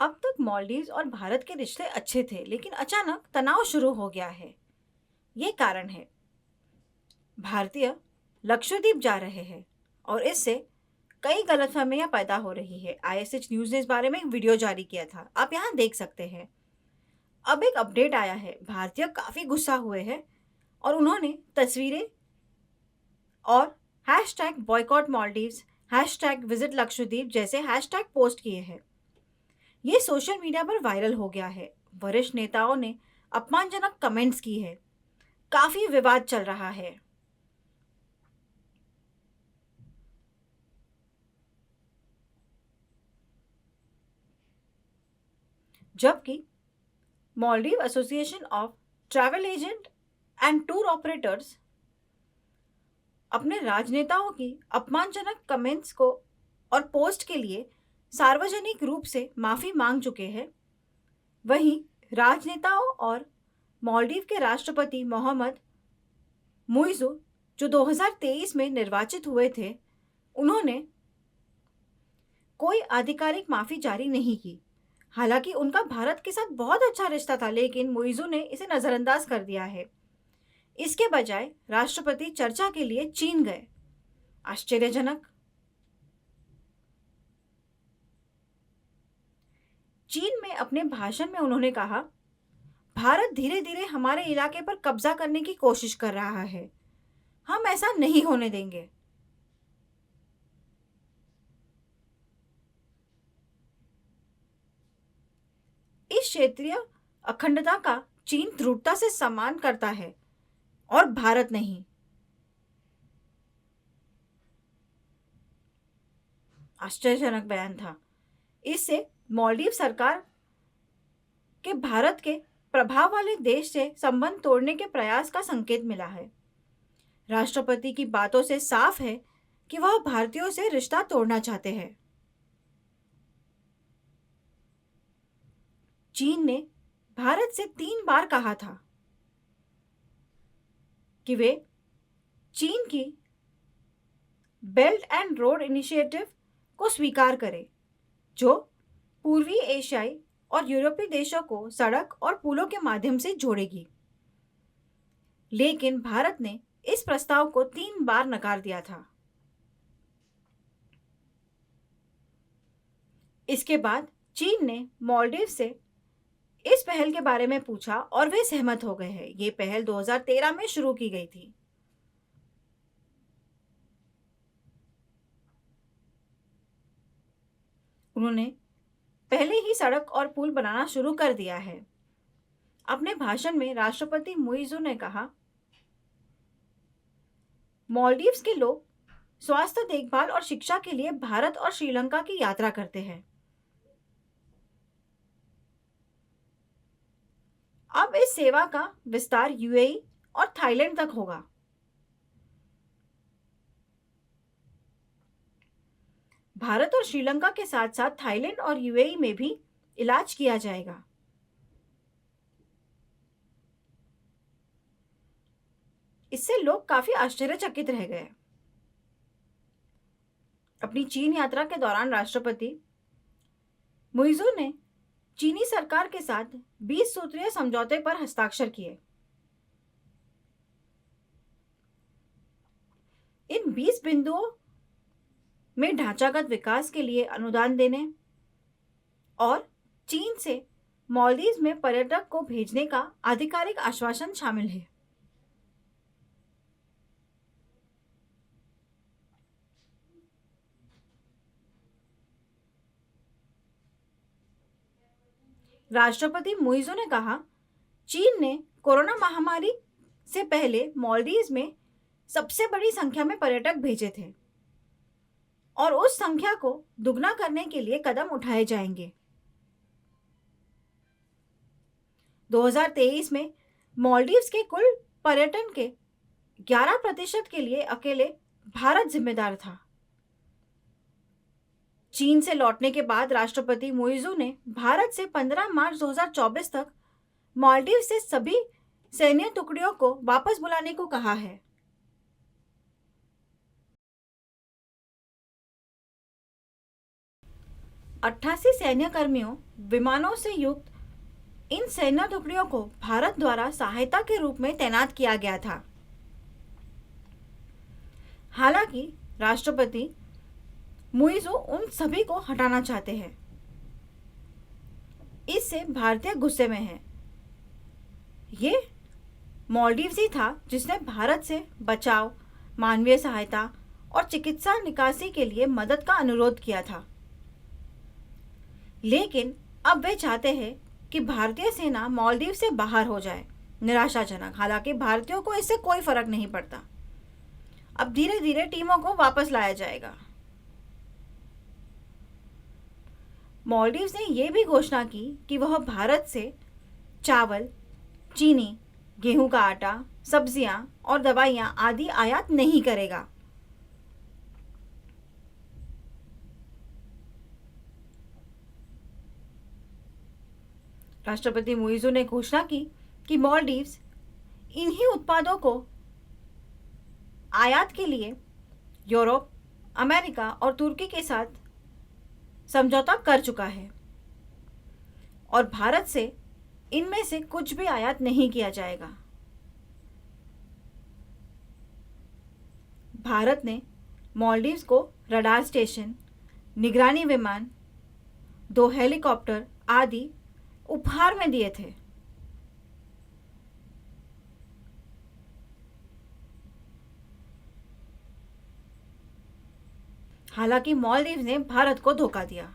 अब तक मालदीव्स और भारत के रिश्ते अच्छे थे, लेकिन अचानक तनाव शुरू हो गया है। ये कारण है, भारतीय लक्षद्वीप जा रहे हैं और इससे कई गलतफहमियां पैदा हो रही है। आईएसएच न्यूज ने इस बारे में एक वीडियो जारी किया था, आप यहाँ देख सकते हैं। अब एक अपडेट आया है, भारतीय काफी गुस्सा हुए हैं और उन्होंने तस्वीरें और hashtag boycott Maldives, hashtag visit Lakshadweep जैसे हैशटैग पोस्ट किए हैं। ये सोशल मीडिया पर वायरल हो गया है। वरिष्ठ नेताओं ने अपमानजनक कमेंट्स की है। काफी विवाद चल रहा है। जबकि Maldives association of travel agent and tour operators अपने राजनेताओं की अपमानजनक कमेंट्स को और पोस्ट के लिए सार्वजनिक रूप से माफी मांग चुके हैं। वहीं राजनेताओं और मालदीव के राष्ट्रपति मोहम्मद मुइज़ु, जो 2023 में निर्वाचित हुए थे, उन्होंने कोई आधिकारिक माफी जारी नहीं की। हालांकि उनका भारत के साथ बहुत अच्छा रिश्ता था, लेकिन मुइज़ु ने इसे नजरअंदाज कर दिया है। इसके बजाय राष्ट्रपति चर्चा के लिए चीन गए। आश्चर्यजनक। चीन में अपने भाषण में उन्होंने कहा, भारत धीरे धीरे हमारे इलाके पर कब्जा करने की कोशिश कर रहा है। हम ऐसा नहीं होने देंगे। इस क्षेत्रीय अखंडता का चीन दृढ़ता से सम्मान करता है और भारत नहीं। आश्चर्यजनक बयान था। इससे मालदीव सरकार के भारत के प्रभाव वाले देश से संबंध तोड़ने के प्रयास का संकेत मिला है। राष्ट्रपति की बातों से साफ है कि वह भारतीयों से रिश्ता तोड़ना चाहते हैं। चीन ने भारत से 3 बार कहा था कि वे चीन की बेल्ट एंड रोड इनिशिएटिव को स्वीकार करें, जो पूर्वी एशियाई और यूरोपीय देशों को सड़क और पुलों के माध्यम से जोड़ेगी। लेकिन भारत ने इस प्रस्ताव को 3 बार नकार दिया था। इसके बाद चीन ने मालदीव से इस पहल के बारे में पूछा और वे सहमत हो गए हैं। ये पहल 2013 में शुरू की गई थी। उन्होंने पहले ही सड़क और पुल बनाना शुरू कर दिया है। अपने भाषण में राष्ट्रपति मुइज़ु ने कहा, मालदीव्स के लोग स्वास्थ्य देखभाल और शिक्षा के लिए भारत और श्रीलंका की यात्रा करते हैं। अब इस सेवा का विस्तार यूएई और थाईलैंड तक होगा। भारत और श्रीलंका के साथ साथ थाईलैंड और यूएई में भी इलाज किया जाएगा। इससे लोग काफी आश्चर्यचकित रह गए। अपनी चीन यात्रा के दौरान राष्ट्रपति मुइज़ु ने चीनी सरकार के साथ 20 सूत्रीय समझौते पर हस्ताक्षर किए। इन 20 बिंदुओं में ढांचागत विकास के लिए अनुदान देने और चीन से मालदीव में पर्यटक को भेजने का आधिकारिक आश्वासन शामिल है। राष्ट्रपति मुइज़ु ने कहा, चीन ने कोरोना महामारी से पहले मालदीव में सबसे बड़ी संख्या में पर्यटक भेजे थे और उस संख्या को दुगना करने के लिए कदम उठाए जाएंगे। 2023 में मालदीव्स के कुल पर्यटन के 11% के लिए अकेले भारत जिम्मेदार था। चीन से लौटने के बाद राष्ट्रपति मुइज़ु ने भारत से 15 मार्च 2024 तक मालदीव से सभी सैन्य टुकड़ियों को वापस बुलाने को कहा है। 88 सैन्य कर्मियों विमानों से युक्त इन सैन्य टुकड़ियों को भारत द्वारा सहायता के रूप में तैनात किया गया था। हालांकि राष्ट्रपति मुइज़ो उन सभी को हटाना चाहते हैं। इससे भारतीय गुस्से में है। ये मालदीव्स ही था जिसने भारत से बचाव, मानवीय सहायता और चिकित्सा निकासी के लिए मदद का अनुरोध किया था। लेकिन अब वे चाहते हैं कि भारतीय सेना मालदीव से बाहर हो जाए। निराशाजनक। हालांकि भारतीयों को इससे कोई फर्क नहीं पड़ता। अब धीरे धीरे टीमों को वापस लाया जाएगा। मालदीव्स ने यह भी घोषणा की कि वह भारत से चावल, चीनी, गेहूं का आटा, सब्जियां और दवाइयां आदि आयात नहीं करेगा। राष्ट्रपति मुइज़ो ने घोषणा की कि मालदीव्स इन्हीं उत्पादों को आयात के लिए यूरोप, अमेरिका और तुर्की के साथ समझौता कर चुका है और भारत से इनमें से कुछ भी आयात नहीं किया जाएगा। भारत ने मालदीव्स को रडार स्टेशन, निगरानी विमान, 2 हेलीकॉप्टर आदि उपहार में दिए थे। हालांकि मालदीव ने भारत को धोखा दिया।